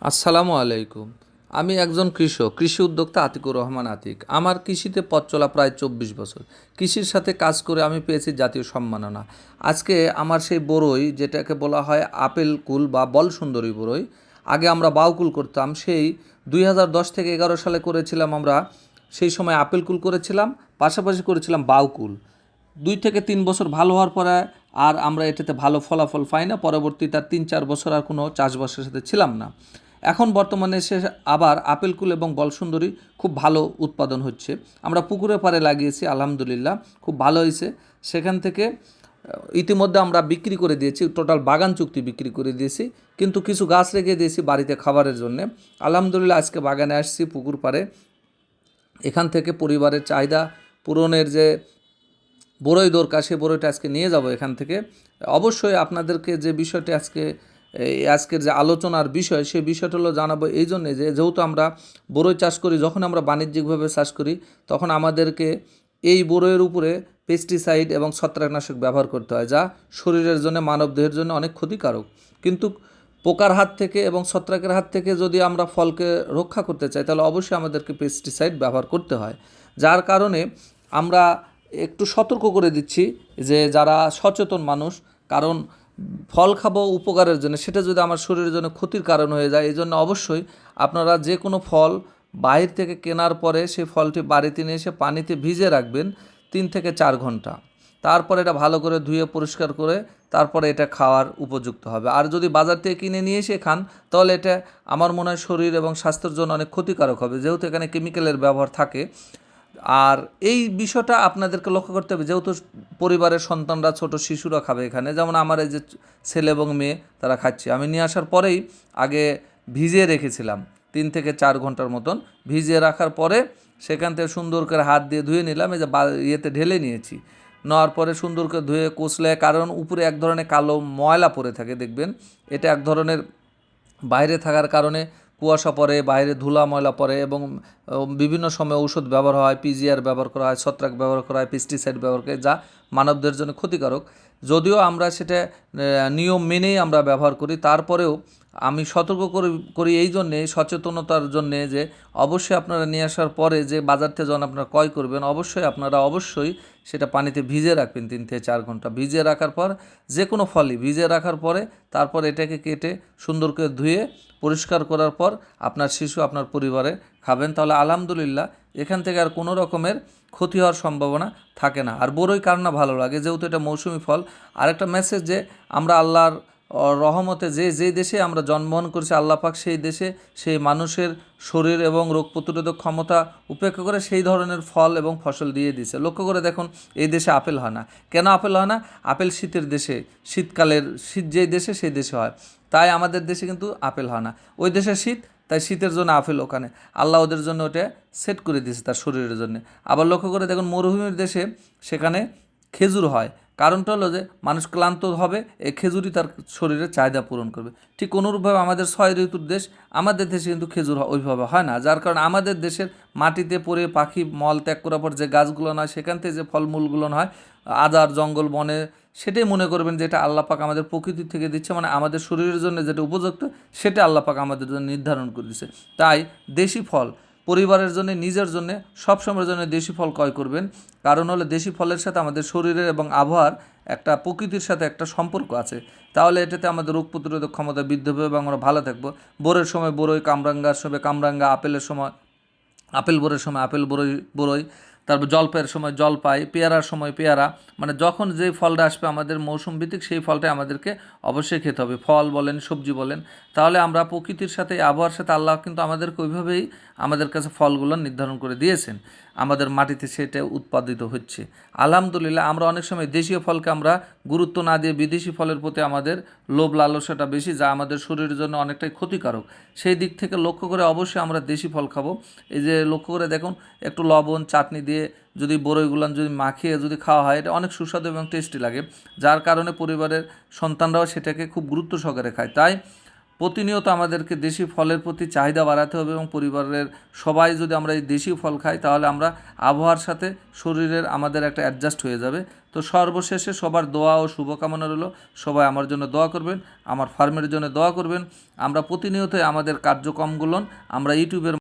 আসসালামু আলাইকুম। আমি একজন কৃষক, কৃষি উদ্যোক্তা আতিকুর রহমান আতিক। আমার কৃষিতে পথ চলা প্রায় ২৪ বছর। কৃষির সাথে কাজ করে আমি পেয়েছি জাতীয় সম্মাননা। আজকে আমার সেই বরই, যেটাকে বলা হয় আপেল কুল বা বলসুন্দরী বরই, আগে আমরা বাউকুল করতাম, সেই ২০১০ থেকে ১১ সালে করেছিলাম আমরা। সেই সময় আপেল কুল করেছিলাম, পাশাপাশি করেছিলাম বাউকুল। ২ থেকে ৩ বছর ভালো হওয়ার পরে আর আমরা এটাতে ভালো ফলাফল পাই না। পরবর্তীতে ৩-৪ বছর আর কোনো চাষবাসের সাথে ছিলাম না। এখন বর্তমানে এসে আবার আপেল কুল এবং বলসুন্দরী খুব ভালো উৎপাদন হচ্ছে। আমরা পুকুরের পাড়ে লাগিয়েছি, আলহামদুলিল্লাহ খুব ভালো হয়েছে। সেখান থেকে ইতিমধ্যে আমরা বিক্রি করে দিয়েছি, টোটাল বাগান চুক্তি বিক্রি করে দিয়েছি, কিন্তু কিছু গাছ রেখে দিয়েছি বাড়িতে খাবারের জন্য। আলহামদুলিল্লাহ আজকে বাগানে আসছি পুকুর পাড়ে। এখান থেকে পরিবারের চাহিদা পূরণের যে বড়ই দরকার, সেই বড়ইটা আজকে নিয়ে যাব এখান থেকে। অবশ্যই আপনাদেরকে যে বিষয়টি আজকের যে আলোচনার বিষয়, সেই বিষয়টা হলো জানাবো এই জন্যে যে, যেহেতু আমরা বড়ই চাষ করি, যখন আমরা বাণিজ্যিকভাবে চাষ করি তখন আমাদেরকে এই বড়ইয়ের উপরে পেস্টিসাইড এবং ছত্রাকনাশক ব্যবহার করতে হয়, যা শরীরের জন্য, মানবদেহের জন্য অনেক ক্ষতিকারক। কিন্তু পোকার হাত থেকে এবং ছত্রাকের হাত থেকে যদি আমরা ফলকে রক্ষা করতে চাই, তাহলে অবশ্যই আমাদেরকে পেস্টিসাইড ব্যবহার করতে হয়। যার কারণে আমরা একটু সতর্ক করে দিচ্ছি যে যারা সচেতন মানুষ, কারণ ফল খাবো উপকারের জন্য, সেটা যদি আমার শরীরের জন্য ক্ষতির কারণ হয়ে যায়, এই জন্য অবশ্যই আপনারা যে কোনো ফল বাহির থেকে কেনার পরে সেই ফলটি বাড়িতে নিয়ে এসে পানিতে ভিজে রাখবেন ৩ থেকে ৪ ঘন্টা। তারপরে এটা ভালো করে ধুয়ে পরিষ্কার করে তারপরে এটা খাওয়ার উপযুক্ত হবে। আর যদি বাজার থেকে কিনে নিয়ে এসে খান, তাহলে এটা আমার মনে হয় শরীর এবং স্বাস্থ্যের জন্য অনেক ক্ষতিকারক হবে, যেহেতু এখানে কেমিক্যালের ব্যবহার থাকে। আর এই বিষয়টা আপনাদেরকে লক্ষ্য করতে হবে, যেহেতু পরিবারের সন্তানরা, ছোট শিশুরা খাবে এখানে, যেমন আমার এই যে ছেলে এবং মেয়ে, তারা খাচ্ছে। আমি নিয়ে আসার পরেই আগে ভিজিয়ে রেখেছিলাম ৩ থেকে ৪ ঘন্টার মতন। ভিজিয়ে রাখার পরে সেখান থেকে সুন্দর করে হাত দিয়ে ধুয়ে নিলাম, এই যে ইয়েতে ঢেলে নিয়েছি। নেওয়ার পরে সুন্দর করে ধুয়ে কষলে, কারণ উপরে এক ধরনের কালো ময়লা পড়ে থাকে, দেখবেন এটা এক ধরনের বাইরে থাকার কারণে কুয়াশা পড়ে, বাইরে ধুলা ময়লা পড়ে, এবং বিভিন্ন সময় ঔষধ ব্যবহার হয়, পিজিআর ব্যবহার করা হয়, ছত্রাক ব্যবহার করা হয়, পেস্টিসাইড ব্যবহার করে, যা মানবদের জন্য ক্ষতিকারক। যদিও আমরা সেটা নিয়ম মেনেই আমরা ব্যবহার করি, তারপরেও আমি সতর্ক করি এই জন্যে, সচেতনতার জন্যে, যে অবশ্যই আপনারা নিয়ে আসার পরে যে বাজার থেকে যখন আপনারা ক্রয় করবেন, অবশ্যই সেটা পানিতে ভিজিয়ে রাখবেন ৩ থেকে ৪ ঘন্টা। ভিজিয়ে রাখার পর যে কোনো ফলই ভিজিয়ে রাখার পরে তারপর এটাকে কেটে সুন্দর করে ধুয়ে পরিষ্কার করার পর আপনার শিশু, আপনার পরিবারে খাবেন, তাহলে আলহামদুলিল্লাহ এখান থেকে আর কোনো রকমের ক্ষতি হওয়ার সম্ভাবনা থাকে না। আর বড়ই কার না ভালো লাগে, যেহেতু এটা মৌসুমি ফল। আরেকটা মেসেজ, যে আমরা আল্লাহর রহমতে যে দেশে আমরা জন্মগ্রহণ করেছি, আল্লাহ পাক সেই দেশে সেই মানুষের শরীর এবং রোগ প্রতিরোধক ক্ষমতা উপেক্ষা করে সেই ধরনের ফল এবং ফসল দিয়ে দিয়েছে। লক্ষ্য করে দেখুন, এই দেশে আপেল হয় না। কেন আপেল হয় না? আপেল শীতের দেশে, শীত যেই দেশে সেই দেশে হয়, তাই আমাদের দেশে কিন্তু আপেল হয় না। ওই দেশে শীত, তাই শীতের জন্য আপেল ওখানে, আল্লাহ ওদের জন্য ওটা সেট করে দিয়েছে তার শরীরের জন্য। আবার লক্ষ্য করে দেখুন, মরুভূমির দেশে সেখানে খেজুর হয়। কারণটা হলো যে মানুষ ক্লান্ত হবে, এই খেজুরই তার শরীরের চাহিদা পূরণ করবে। ঠিক অনুরূপভাবে আমাদের ৬ ঋতুর দেশ, আমাদের দেশে কিন্তু খেজুর ওইভাবে হয় না, যার কারণে আমাদের দেশের মাটিতে পড়ে পাখি মল ত্যাগ করার পর যে গাছগুলো নয়, সেখান থেকে যে ফলমূলগুলো হয়, আদার জঙ্গল বনে, সেটাই মনে করবেন যে এটা আল্লাহ পাক আমাদের প্রকৃতি থেকে দিচ্ছে, মানে আমাদের শরীরের জন্য যেটা উপযুক্ত, সেটা আল্লাহ পাক আমাদের জন্য নির্ধারণ করে দিচ্ছে। তাই দেশি ফল পরিবারের জন্য, নিজের জন্য, সবসময়ের জন্য দেশি ফল ক্রয় করবেন। কারণ হলো দেশি ফলের সাথে আমাদের শরীরের এবং আবহাওয়ার একটা, প্রকৃতির সাথে একটা সম্পর্ক আছে। তাহলে এটাতে আমাদের রোগ প্রতিরোধক ক্ষমতা বৃদ্ধি হবে এবং আমরা ভালো থাকবো। বোরের সময় বরই, কামরাঙ্গার সময় কামরাঙ্গা, আপেলের সময় আপেল, বোরের সময় আপেল বরই, তারপর জলপাইয়ের সময় জলপাই, পেয়ারার সময় পেয়ারা, মানে যখন যে ফলটা আসবে আমাদের মৌসুম ভিত্তিক, সেই ফলটাই আমাদেরকে অবশ্যই খেতে হবে, ফল বলেন, সবজি বলেন। তাহলে আমরা প্রকৃতির সাথে, আবহাওয়ার সাথে, আল্লাহ কিন্তু আমাদেরকে ওইভাবেই আমাদের কাছে ফলগুলো নির্ধারণ করে দিয়েছেন, আমাদের মাটিতে সেটা উৎপাদিত হচ্ছে। আলহামদুলিল্লাহ আমরা অনেক সময় দেশীয় ফলকে আমরা গুরুত্ব না দিয়ে বিদেশি ফলের প্রতি আমাদের লোভ লালসাটা বেশি, যা আমাদের শরীরের জন্য অনেকটাই ক্ষতিকারক। সেই দিক থেকে লক্ষ্য করে অবশ্যই আমরা দেশি ফল খাবো। এই যে লক্ষ্য করে দেখুন, একটু লবণ চাটনি দিয়ে যদি বড়ইগুলো যদি মাখিয়ে যদি খাওয়া হয়, এটা অনেক সুস্বাদু এবং টেস্টি লাগে, যার কারণে পরিবারের সন্তানরাও সেটাকে খুব গুরুত্ব সহকারে খায়। তাই প্রতিনিয়ত আমাদেরকে দেশি ফলের প্রতি চাহিদা বাড়াতে হবে এবং পরিবারের সবাই যদি আমরা এই দেশি ফল খাই তাহলে আমরা আবহাওয়ার সাথে শরীরের আমাদের একটা অ্যাডজাস্ট হয়ে যাবে। তো সর্বশেষে সবার দোয়া ও শুভকামনা রইল, সবাই আমার জন্য দোয়া করবেন, আমার ফার্মের জন্য দোয়া করবেন। আমরা প্রতিনিয়তই আমাদের কার্যক্রমগুলো আমরা ইউটিউবের